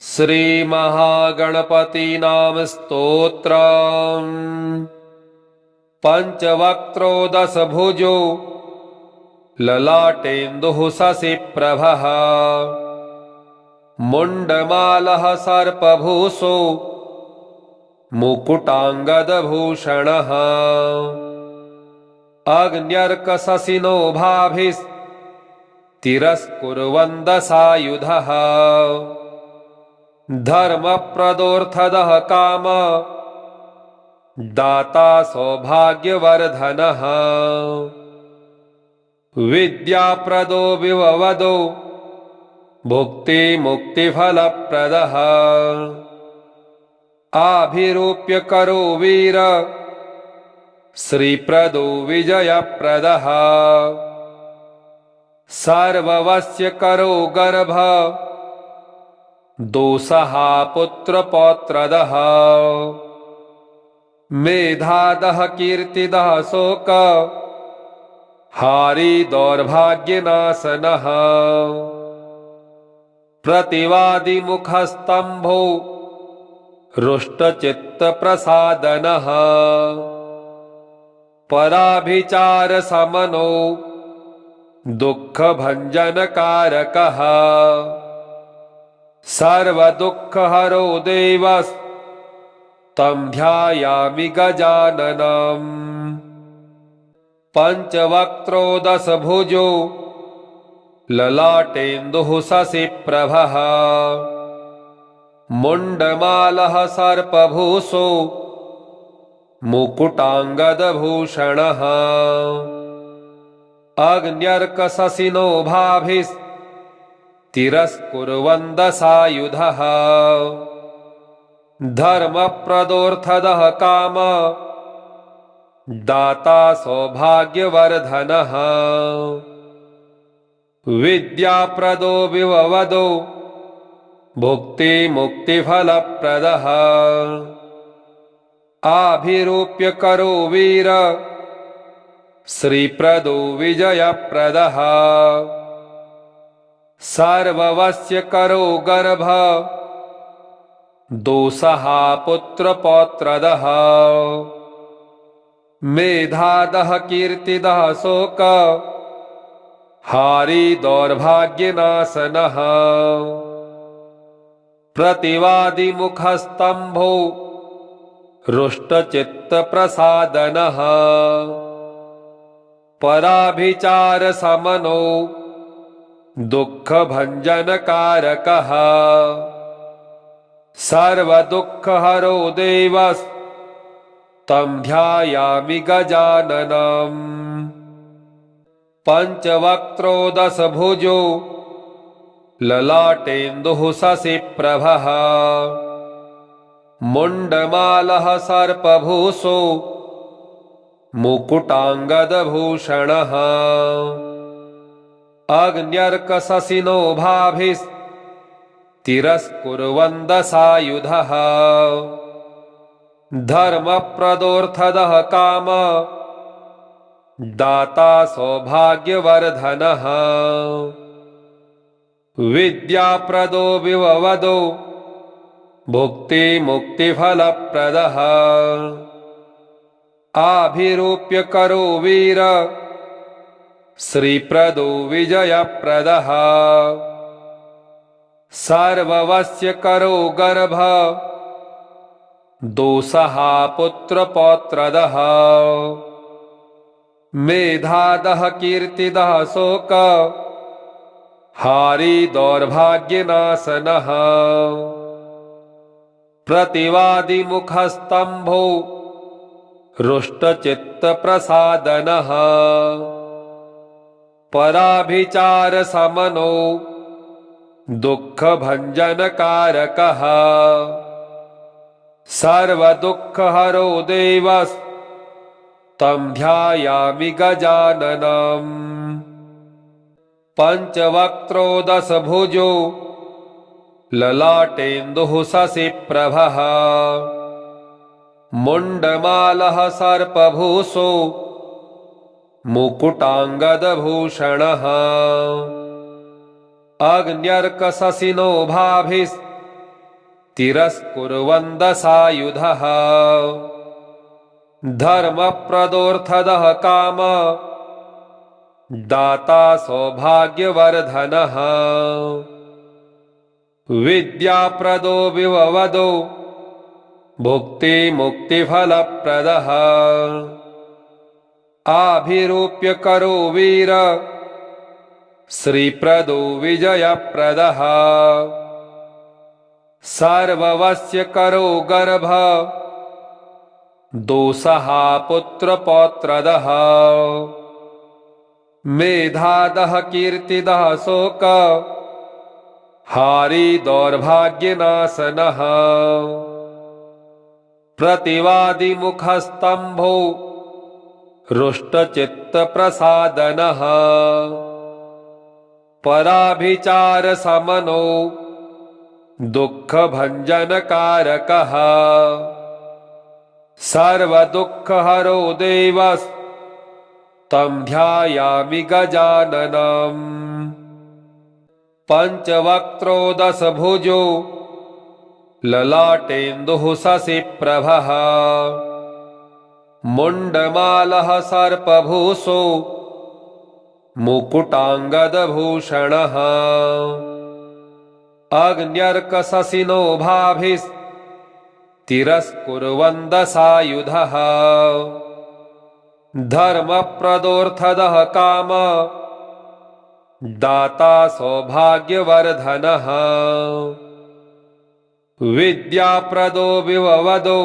श्रीमहागणपतीनाम स्तोत्रम्। पंचवक्त्रो दशभुजो ललाटेन्दुः शशिप्रभः। मुण्डमालः सर्पभूषो मुकुटाङ्गदभूषणः। अग्न्यर्कशशिनो भाभिस्तिरस्कुर्वन् दशायुधः। धर्मप्रदोऽर्थदः काम दाता सौभाग्यवर्धनः। विद्याप्रदो विववदो भुक्तिमुक्तिफलप्रदः। आभिरूप्य करो वीर श्रीप्रदो विजयप्रदः। सर्ववस्य करो गर्भ दोषः पुत्रपौत्रदः। मेधादः कीर्तिदः शोक हारी दौर्भाग्यनाशनः। प्रतिवादिमुखस्तंभो रुष्टचित्तप्रसादनः। पराभिचारशमनो दुःखभञ्जनकारकः। सर्वदुःखहरो देवस्तं ध्यायामि गजाननम्। पंचवक्त्रो दशभुजो ललाटेन्दुः शशिप्रभः। मुण्डमालः सर्पभूषो मुकुटाङ्गदभूषणः। अग्न्यर्कशशिनो भाभिस्तिरस्कुर्वन् दशायुधः। धर्मप्रदोऽर्थदः काम दाता सौभाग्यवर्धनः। विद्याप्रदो विववदो भुक्तिमुक्तिफलप्रदः। आभिरूप्य करो वीर श्रीप्रदो विजयप्रदः। सर्ववस्य करो गर्भ दोषः पुत्रपौत्रदः। मेधादः कीर्तिदः शोक हारी दौर्भाग्यनाशनः। प्रतिवादिमुखस्तंभो रुष्टचित्तप्रसादनः। पराभिचारशमनो दुःखभञ्जनकारकः। सर्वदुःखहरो देवस्तं ध्यायामि गजाननम्। पंचवक्त्रो दशभुजो ललाटेन्दुः शशिप्रभः। मुण्डमालः सर्पभूषो मुकुटाङ्गदभूषणः। अग्न्यर्कशशिनो भाभिस्तिरस्कुर्वन् दशायुधः। धर्मप्रदोऽर्थदः काम दाता सौभाग्यवर्धनः। विद्याप्रदो विववदो भुक्तिमुक्तिफलप्रदः। आभिरूप्य करो वीर श्रीप्रदो विजयप्रदः। सर्ववस्य करो गर्भ दोषः पुत्रपौत्रदः। मेधादः कीर्तिदः शोक हारी दौर्भाग्यनाशनः। प्रतिवादिमुखस्तंभो रुष्टचित्तप्रसादनः। पराभिचारशमनो दुःखभञ्जनकारकः। सर्वदुःखहरो देवस्तं ध्यायामि गजाननम्। पंचवक्त्रो दशभुजो ललाटेन्दुः शशिप्रभः। मुण्डमालः सर्पभूषो मुकुटाङ्गदभूषणः। अग्न्यर्कशशिनो भाभिस्तिरस्कुर्वन् तिरस्कुर्वन् दशायुधः धर्मप्रदोऽर्थदः काम दाता सौभाग्यवर्धनः विद्याप्रदो विववदो भुक्तिमुक्तिफलप्रदः आभिरूप्य करो वीर श्रीप्रदो विजयप्रदः सर्ववस्य करो गर्भ दोषः पुत्रपौत्रदः मेधादः कीर्तिदः शोक हारी दौर्भाग्यनाशनः प्रतिवादिमुखस्तंभो रुष्टचित्तप्रसादनः पराभिचारशमनो दुःखभञ्जनकारकः सर्वदुःखहरो देवस्तं ध्यायामि गजाननम् पञ्चवक्त्रो दशभुजो ललाटेन्दुः शशिप्रभः मुण्डमालः सर्पभूषो मुकुटाङ्गदभूषणः अग्न्यर्कशशिनो भाभिस्तिरस्कुर्वन् दशायुधः धर्मप्रदोऽर्थदः काम दाता सौभाग्यवर्धनः विद्याप्रदो विववदो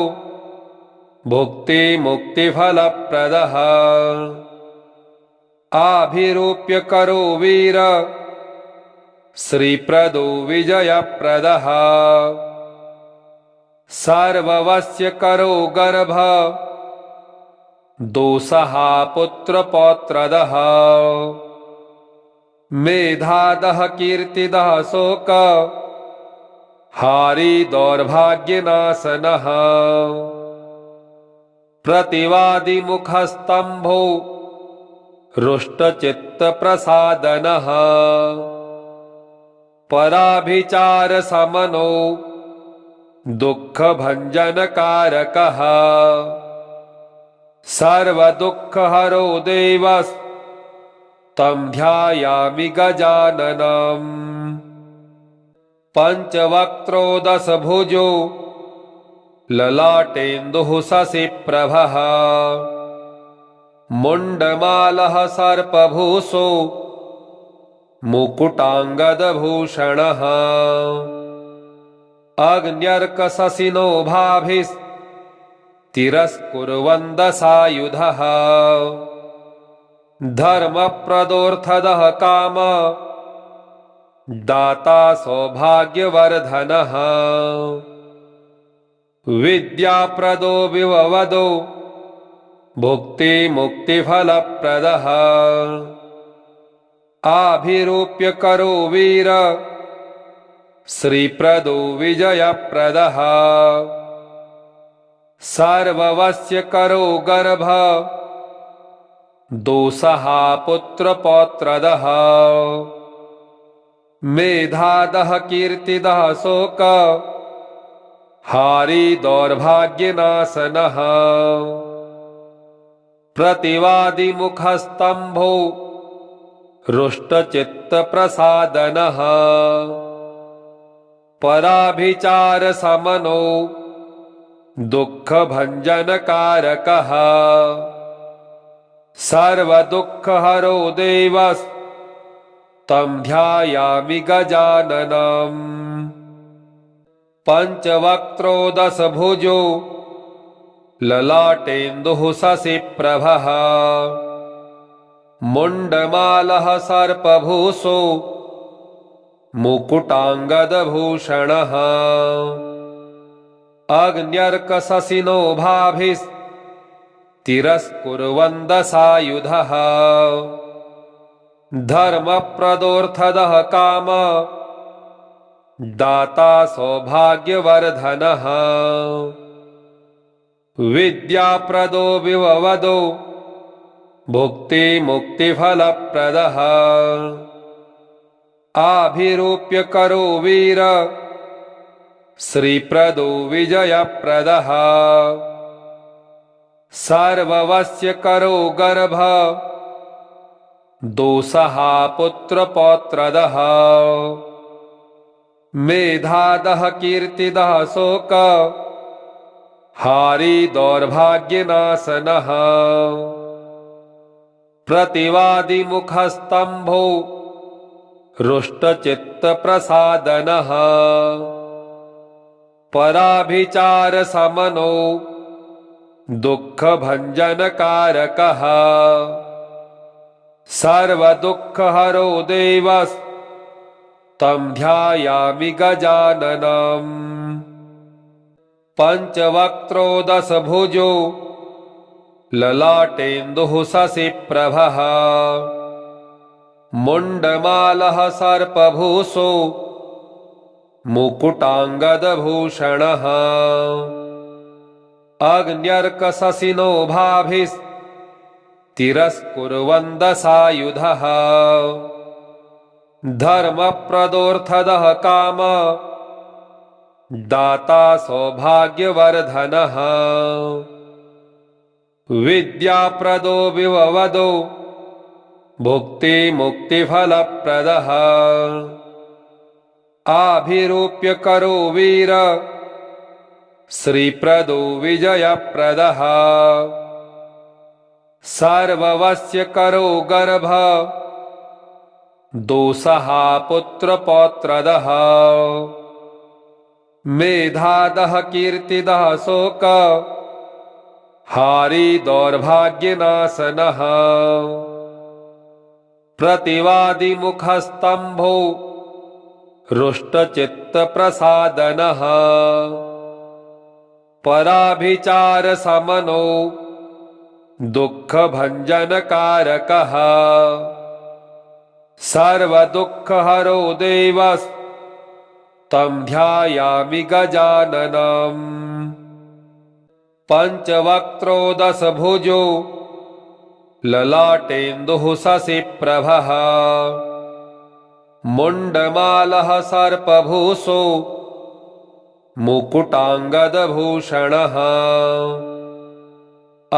भुक्तिमुक्तिफलप्रदः आभिरूप्य करो वीर श्रीप्रदो विजयप्रदः सर्ववस्य करो गर्भ दोषः पुत्रपौत्रदः मेधादः कीर्तिदः शोक हारी दौर्भाग्यनाशनः प्रतिवादिमुखस्तंभो रुष्टचित्तप्रसादनः पराभिचारशमनो दुःखभञ्जनकारकः सर्वदुःखहरो देवस्तं ध्यायामि गजाननम् पञ्चवक्त्रो दशभुजो ललाटेन्दुः शशिप्रभः मुण्डमालः सर्पभूषो मुकुटाङ्गदभूषणः अग्न्यर्कशशिनो भाभिस्तिरस्कुर्वन् दशायुधः धर्मप्रदोऽर्थदः काम दाता सौभाग्यवर्धनः विद्याप्रदो विववदो भुक्तिमुक्तिफलप्रदः आभिरूप्य करो वीर श्रीप्रदो विजयप्रदः सर्ववस्य करो गर्भ दोषः पुत्रपौत्रदः मेधादः कीर्तिदः शोक हारी दौर्भाग्यनाशनः प्रतिवादिमुखस्तंभो रुष्टचित्तप्रसादनः पराभिचारशमनो दुःखभञ्जनकारकः सर्वदुःखहरो देवस्तं ध्यायामि गजाननम् पञ्चवक्त्रो दशभुजो ललाटेन्दुः शशिप्रभः मुण्डमालः सर्पभूषो मुकुटाङ्गदभूषणः अग्न्यर्कशशिनो भाभिस्तिरस्कुर्वन् दशायुधः धर्मप्रदोऽर्थदः काम दाता सौभाग्यवर्धनः विद्याप्रदो विववदो भुक्तिमुक्तिफलप्रदः आभिरूप्य करो वीर श्रीप्रदो विजयप्रदः सर्ववस्य करो गर्भ दोषः पुत्रपौत्रदः मेधादः कीर्तिदः शोक हारी दौर्भाग्यनाशनः प्रतिवादि मुखस्तंभो रुष्टचित्तप्रसादनः पराभिचार समनो दुःखभञ्जनकारकः सर्वदुःखहरो देवस् तं ध्यायामि गजाननम् पंचवक्त्रो दशभुजो ललाटेन्दुः शशिप्रभः मुण्डमालः सर्पभूषो मुकुटाङ्गदभूषणः अग्न्यर्कशशिनो भाभिस्तिरस्कुर्वन्दसायुधः धर्मप्रदोऽर्थदः काम दाता सौभाग्यवर्धनः विद्याप्रदो विववदो भुक्तिमुक्तिफलप्रदः आभिरूप्य करो वीर श्रीप्रदो विजयप्रदः सर्ववस्य करो गर्भ दोषः पुत्रपौत्रदः मेधादः कीर्तिदः शोक हारी दौर्भाग्यनाशनः प्रतिवादि मुखस्तंभो रुष्टचित्तप्रसादनः पराभिचार समनो दुःखभञ्जनकारकः सर्वदुःखहरो देवस् तं ध्यायामि गजाननम् पंचवक्त्रो दशभुजो ललाटेन्दुः शशिप्रभः मुण्डमालः सर्पभूषो मुकुटाङ्गदभूषणः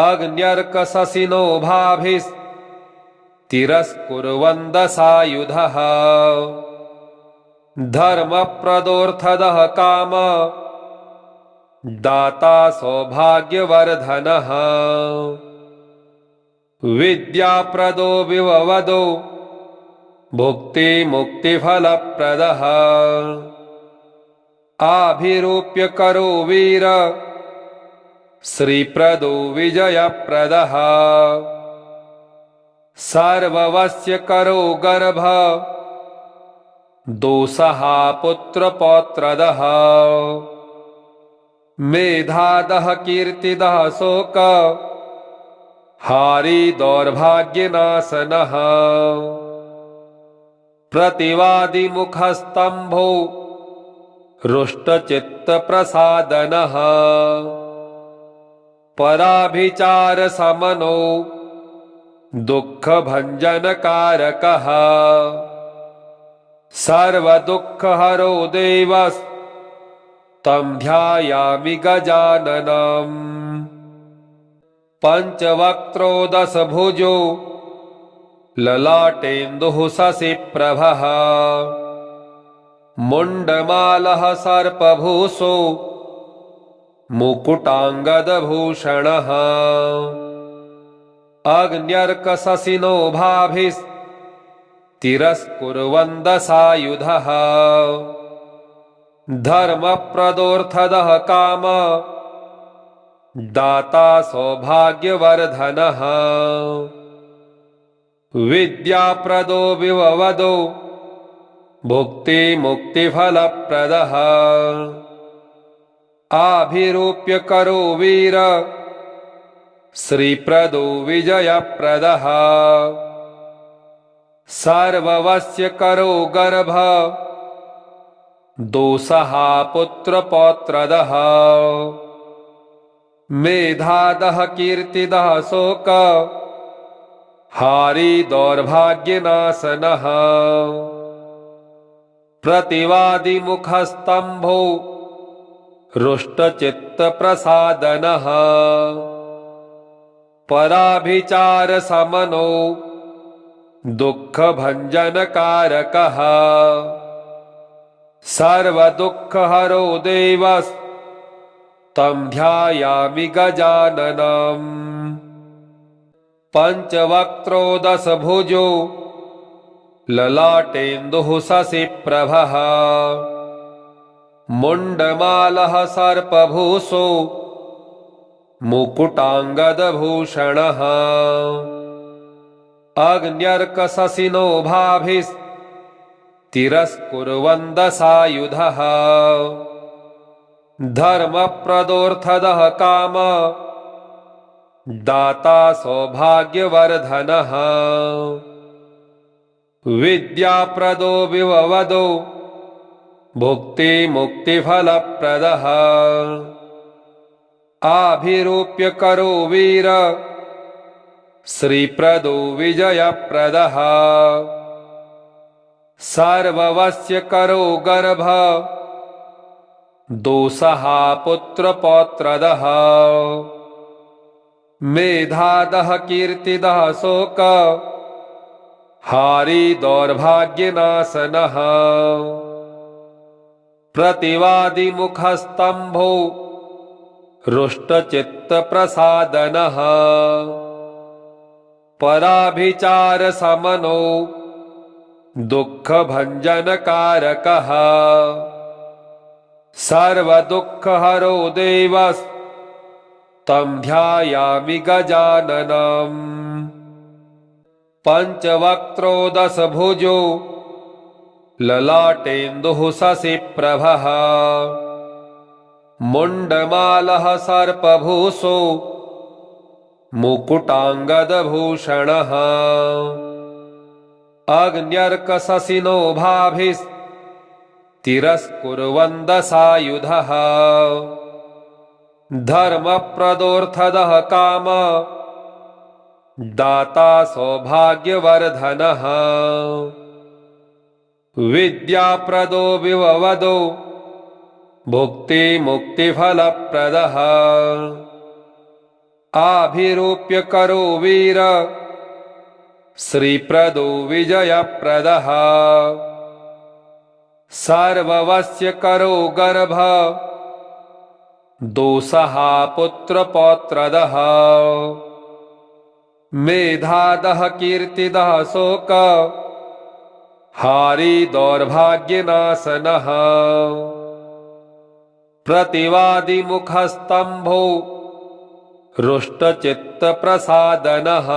अग्न्यर्कशशिनो भाभिस्तिरस्कुर्वन्दसायुधः धर्मप्रदोऽर्थदः काम दाता सौभाग्यवर्धनः विद्याप्रदो विववदो भुक्तिमुक्तिफलप्रदः आभिरूप्य करो वीर श्रीप्रदो विजयप्रदः सर्ववस्य करो गर्भ दोषः पुत्रपौत्रदः मेधादः कीर्तिदः शोक हारी दौर्भाग्यनाशनः प्रतिवादि मुखस्तंभो रुष्टचित्तप्रसादनः पराभिचार समनो दुःखभञ्जनकारकः सर्वदुःखहरो देवस् तं ध्यायामि गजाननम् पंचवक्त्रो दशभुजो ललाटेन्दुः शशिप्रभः मुण्डमालः सर्पभूषो मुकुटाङ्गदभूषणः अग्न्यर्कशशिनो भाभिस्तिरस्कुर्वन्दसायुधः धर्मप्रदोऽर्थदः काम दाता सौभाग्यवर्धनः विद्याप्रदो विववदो भुक्तिमुक्तिफलप्रदः आभिरूप्य करो वीर श्रीप्रदो विजयप्रदः सर्ववस्य करो गर्भ दोषः पुत्रपौत्रदः मेधादः कीर्तिदः शोक हारी दौर्भाग्यनाशनः प्रतिवादि मुखस्तंभो रुष्टचित्तप्रसादनः पराभिचारशमनो दुःखभञ्जनकारकः सर्वदुःखहरो देवस्तं ध्यायामि गजाननम् पञ्चवक्त्रो दशभुजो ललाटेन्दुः शशिप्रभः मुण्डमालः सर्पभूषो मुकुटाङ्गदभूषणः अग्न्यर्कशशिनो भाभिस्तिरस्कुर्वन्दसायुधः धर्मप्रदोऽर्थदः काम दाता सौभाग्यवर्धनः विद्याप्रदो विववदो भुक्तिमुक्तिफलप्रदः आभिरूप्य करो वीर श्रीप्रदो विजयप्रदः सर्ववस्य करो गर्भ दोषः पुत्रपौत्रदः मेधादः कीर्तिदः शोक हारी दौर्भाग्यनाशनः प्रतिवादिमुखस्तंभो रुष्टचित्तप्रसादनः पराभिचारशमनो दुःखभञ्जनकारकः सर्वदुःखहरो देवस्तं ध्यायामि गजाननम् पञ्चवक्त्रो दशभुजो ललाटेन्दुः शशिप्रभः मुण्डमालः सर्पभूषो मुकुटाङ्गदभूषणः अग्न्यर्कशशिनो भाभिस्तिरस्कुर्वन्दसायुधः धर्मप्रदोऽर्थदः काम दाता सौभाग्यवर्धनः विद्याप्रदो विववदो भुक्तिमुक्तिफलप्रदः आभिरूप्य करो वीर श्रीप्रदो विजयप्रदः सर्ववस्य करो गर्भ दोषः पुत्रपौत्रदः मेधादः कीर्तिदः शोक हारी दौर्भाग्यनाशनः प्रतिवादिमुखस्तंभो रुष्टचित्तप्रसादनः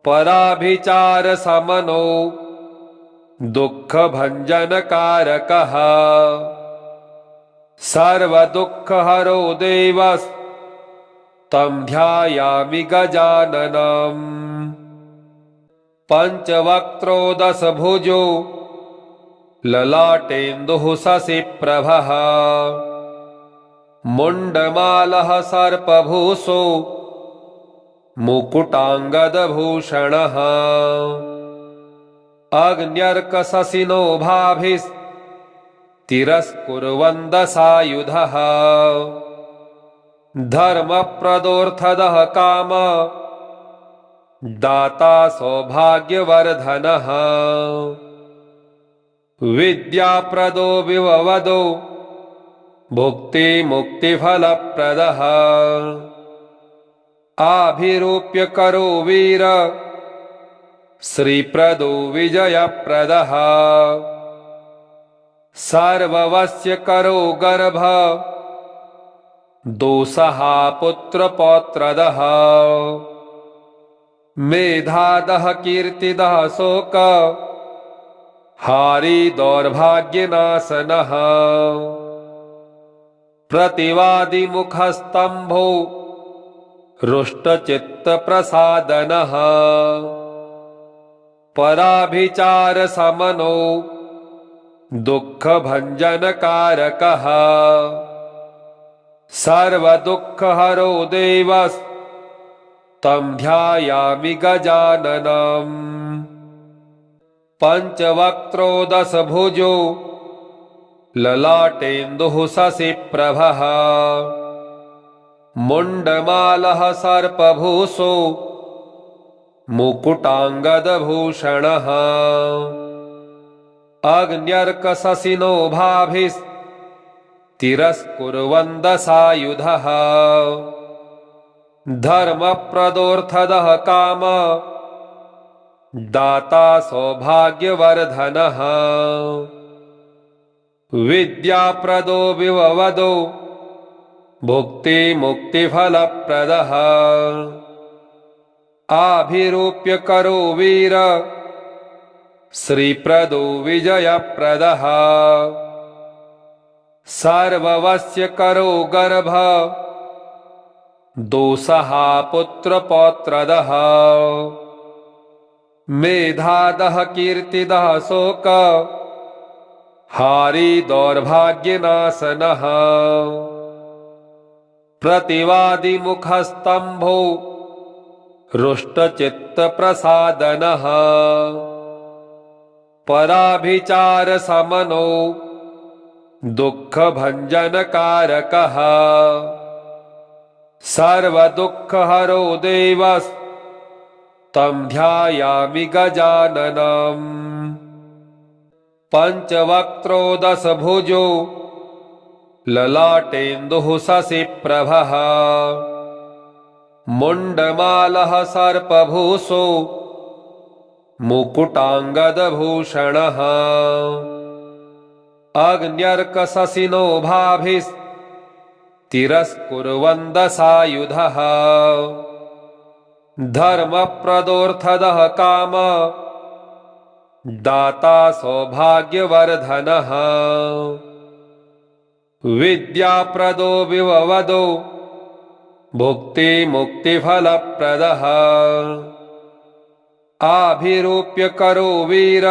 पराभिचारशमनो दुःखभञ्जनकारकः सर्वदुःखहरो देवस्तं ध्यायामि गजाननम् पञ्चवक्त्रो दशभुजो ललाटेन्दुः शशिप्रभः मुण्डमालः सर्पभूषो मुकुटाङ्गदभूषणः अग्न्यर्कशशिनो भाभिस्तिरस्कुर्वन्दसायुधः धर्मप्रदोऽर्थदः काम दाता सौभाग्यवर्धनः विद्याप्रदो विववदो भुक्तिमुक्तिफलप्रदः आभिरूप्य करो वीर श्रीप्रदो विजयप्रदः सर्ववस्य करो गर्भ दोषः पुत्रपौत्रदः मेधादः कीर्तिदः शोक हारी दौर्भाग्यनाशनः प्रतिवादिमुखस्तंभो रुष्टचित्तप्रसादनः पराभिचारशमनो दुःखभञ्जनकारकः सर्वदुःखहरो देवस्तं ध्यायामि गजाननम् पञ्चवक्त्रो दशभुजो ललाटेन्दुः शशिप्रभः मुण्डमालः सर्पभूषो मुकुटाङ्गदभूषणः अग्न्यर्कशशिनो भाभिस्तिरस्कुर्वन्दसायुधः धर्मप्रदोऽर्थदः काम दाता सौभाग्यवर्धनः विद्याप्रदो विववदो भुक्तिमुक्तिफलप्रदः आभिरूप्य करो वीर श्रीप्रदो विजयप्रदः सर्ववस्य करो गर्भ दोषः पुत्रपौत्रदः मेधादः कीर्तिदः शोक हारी दौर्भाग्यनाशनः प्रतिवादिमुखस्तंभो रुष्टचित्तप्रसादनः पराभिचारशमनो दुःखभञ्जनकारकः सर्वदुःखहरो देवस्तं ध्यायामि गजाननम् पञ्चवक्त्रो दशभुजो ललाटेन्दुः शशिप्रभः मुण्डमालः सर्पभूषो मुकुटाङ्गदभूषणः अग्न्यर्कशशिनो भाभिस्तिरस्कुर्वन्दसायुधः धर्मप्रदोऽर्थदः काम दाता सौभाग्यवर्धनः विद्याप्रदो विववदो भुक्तिमुक्तिफलप्रदः आभिरूप्य करो वीर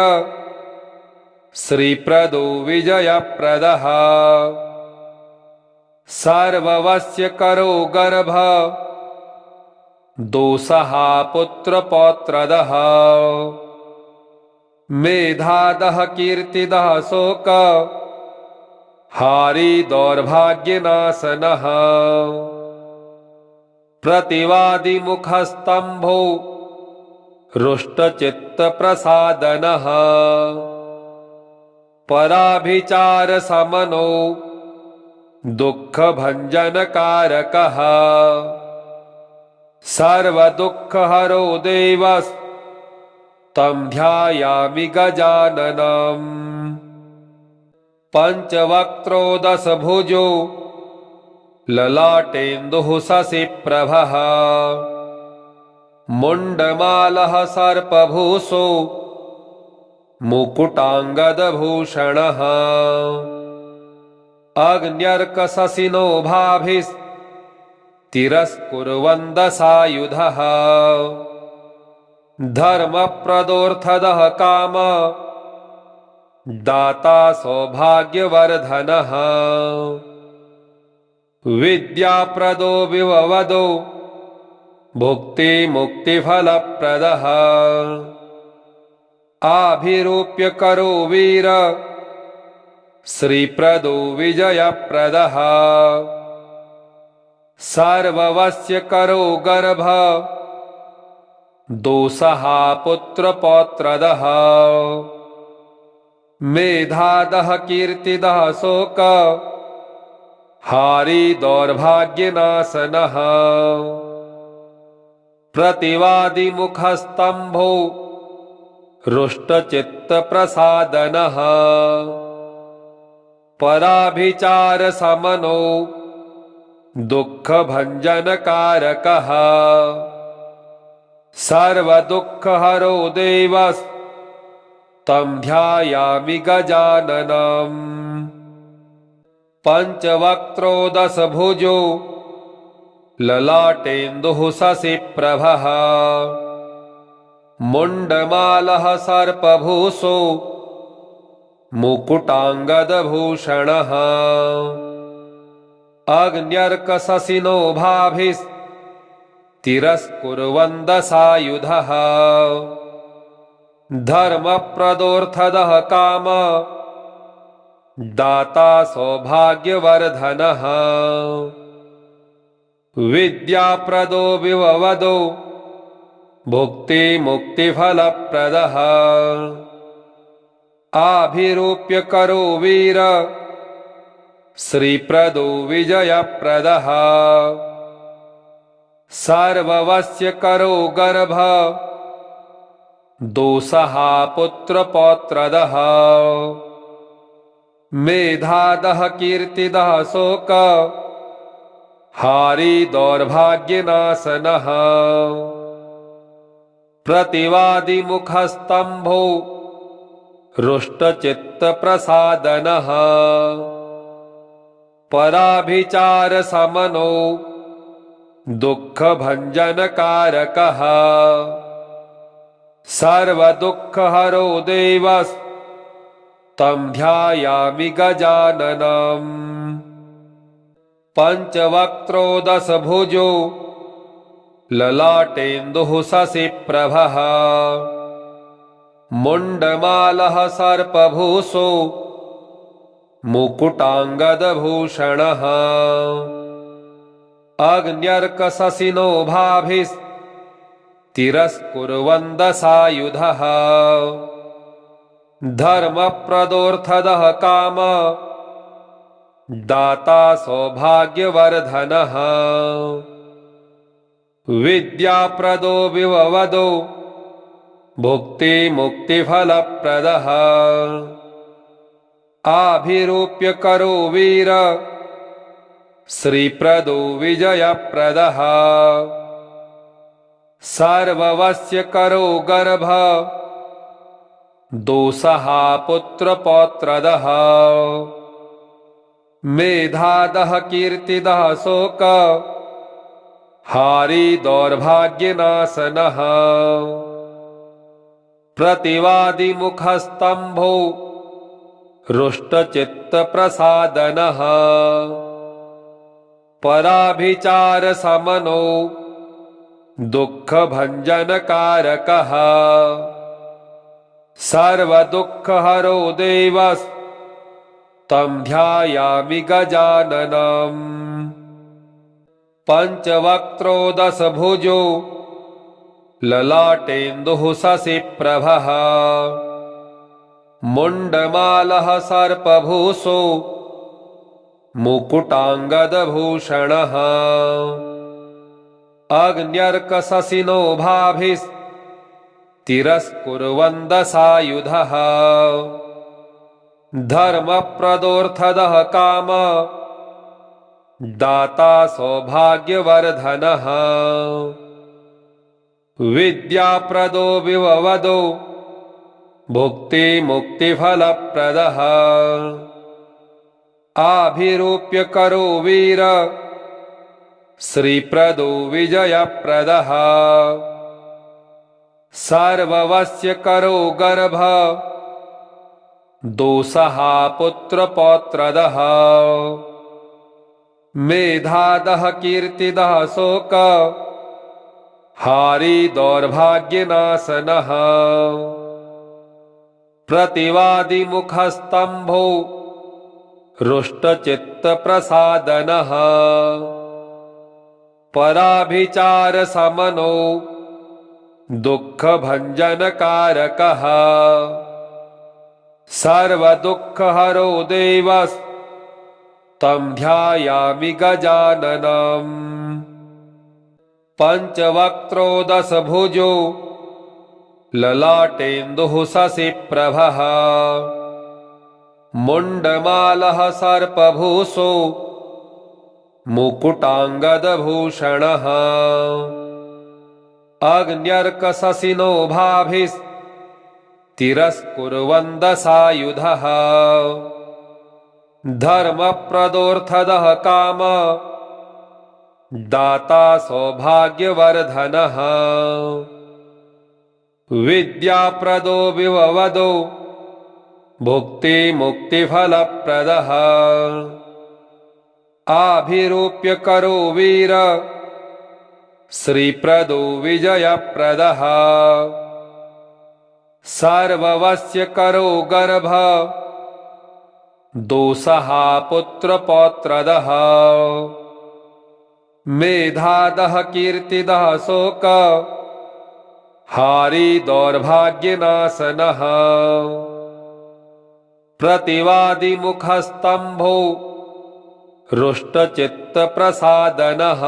श्रीप्रदो विजयप्रदः सर्ववस्य करो गर्भ दोषः पुत्रपौत्रदः मेधादः कीर्तिदः शोक हारी दौर्भाग्यनाशनः प्रतिवादिमुखस्तंभो रुष्टचित्तप्रसादनः पराभिचारशमनो दुःखभञ्जनकारकः सर्वदुःखहरो देवस्तं ध्यायामि गजाननम् पञ्चवक्त्रो दशभुजो ललाटेन्दुः शशिप्रभः मुण्डमालः सर्पभूषो मुकुटाङ्गदभूषणः अग्न्यर्कशशिनो भाभिस्तिरस्कुर्वन्दसायुधः धर्मप्रदोऽर्थदः काम दाता सौभाग्यवर्धनः विद्याप्रदो विववदो भुक्तिमुक्तिफलप्रदः आभिरूप्य करो वीर श्रीप्रदो विजयप्रदः सर्ववस्य करो गर्भ दोषः पुत्रपौत्रदः मेधादः कीर्तिदः शोक हारी दौर्भाग्यनाशनः प्रतिवादिमुखस्तंभो रुष्टचित्तप्रसादनः पराभिचारशमनो दुःखभञ्जनकारकः सर्वदुःखहरो देवस्तं ध्यायामि गजाननम् पञ्चवक्त्रो दशभुजो ललाटेन्दुः शशिप्रभः मुण्डमालः सर्पभूषो मुकुटाङ्गदभूषणः अग्न्यर्कशशिनो भाभिस्तिरस्कुर्वन्दसायुधः धर्मप्रदोऽर्थदः काम दाता सौभाग्यवर्धनः विद्याप्रदो विभवदो भुक्तिमुक्तिफलप्रदः आभिरूप्य करो वीर श्रीप्रदो विजयप्रदः सर्ववस्य करो गर्भ दोषः पुत्रपौत्रदः मेधादः कीर्तिदः शोक हारी दौर्भाग्यनाशनः प्रतिवादिमुखस्तंभो रुष्टचित्तप्रसादनः पराभिचारशमनो दुःखभञ्जनकारकः सर्वदुःखहरो देवस्तं ध्यायामि गजाननम् पञ्चवक्त्रो दशभुजो ललाटेन्दुः शशिप्रभः मुण्डमालः सर्पभूषो मुकुटाङ्गदभूषणः अग्न्यर्कशशिनो भाभिस्तिरस्कुर्वन्दसायुधः धर्मप्रदोऽर्थदः काम दाता सौभाग्यवर्धनः विद्याप्रदो विभवदो भुक्तिमुक्तिफलप्रदः आभिरूप्य करो वीर श्रीप्रदो विजयप्रदः सर्ववस्य करो गर्भ दोषः पुत्रपौत्रदः मेधादः कीर्तिदः शोक हारी दौर्भाग्यनाशनः प्रतिवादिमुखस्तंभो रुष्टचित्तप्रसादनः पराभिचारशमनो दुःखभञ्जनकारकः सर्वदुःखहरो देवस्तं ध्यायामि गजाननम् पञ्चवक्त्रो दशभुजो ललाटेन्दुः शशिप्रभः मुण्डमालः सर्पभूषो मुकुटाङ्गदभूषणः अग्न्यर्कशशिनो भाभिस्तिरस्कुर्वन्दसायुधः धर्मप्रदोऽर्थदः काम दाता सौभाग्यवर्धनः विद्याप्रदो विभवदो भुक्तिमुक्तिफलप्रदः आभिरूप्य करो वीर श्रीप्रदो विजयप्रदः सर्ववस्य करो गर्भ दोषः पुत्रपौत्रदः मेधादः कीर्तिदः शोक हारी दौर्भाग्यनाशनः प्रतिवादिमुखस्तंभो रुष्टचित्तप्रसादनः पराभिचारशमनो दुःखभञ्जनकारकः सर्वदुःखहरो देवस्तं ध्यायामि गजाननम् पञ्चवक्त्रो दशभुजो ललाटेन्दुः शशिप्रभः मुण्डमालः सर्पभूषो मुकुटाङ्गदभूषणः अग्न्यर्कशशिनो भाभिस्तिरस्कुर्वन्दसायुधः धर्मप्रदोऽर्थदः काम दाता सौभाग्यवर्धनः विद्याप्रदो विभवदो भुक्तिमुक्तिफलप्रदः आभिरूप्य करो वीर श्रीप्रदो विजयप्रदः सर्ववस्य करो गर्भ दोषः पुत्रपौत्रदः मेधादः कीर्तिदः शोक हारी दौर्भाग्यनाशनः प्रतिवादी मुखस्तंभो रुष्टचित्तप्रसादनः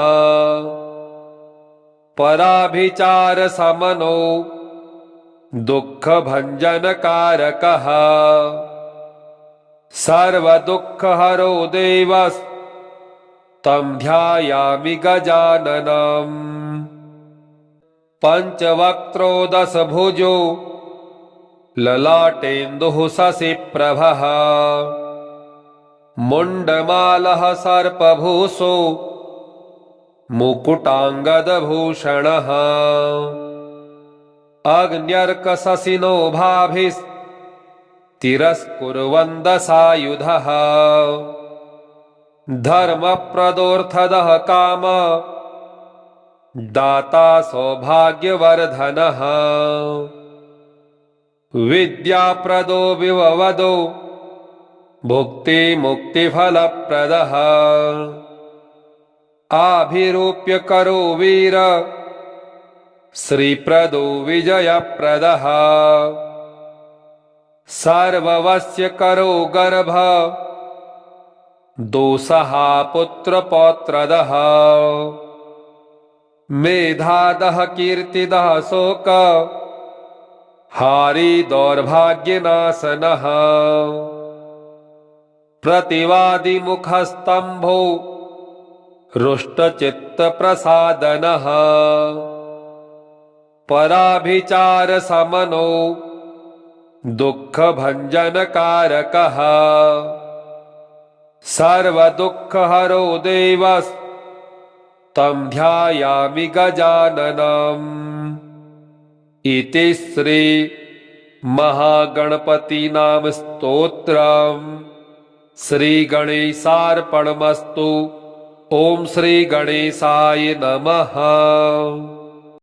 पराभिचार समनो दुःखभञ्जनकारकः सर्वदुःखहरो देवस्तं ध्यायामि गजाननम् पंचवक्त्रो दशभुजो ललाटेन्दुः शशिप्रभः मुण्डमालः सर्पभूषो मुकुटाङ्गदभूषणः अग्न्यर्कशशिनो भाभिस्तिरस्कुर्वन् दशायुधः धर्मप्रदोऽर्थदः काम दाता सौभाग्यवर्धनः विद्याप्रदो विववदो भुक्तिमुक्तिफलप्रदः आभिरूप्य करो वीर श्रीप्रदो विजयप्रदः सर्ववस्य करो गर्भ दोषः पुत्रपौत्रदः मेधादः कीर्तिदः शोक हारी दौर्भाग्यनाशनः प्रतिवादी मुखस्तंभो रुष्टचित्तप्रसादनः पराभिचार समनो दुःखभञ्जनकारकः सर्वदुःखहरो देवस्तं ध्यायामि गजाननम् इति श्री महागणपतिनाम स्तोत्रम् श्री गणेशार्पणमस्तु। ओम श्री गणेशाय नमः।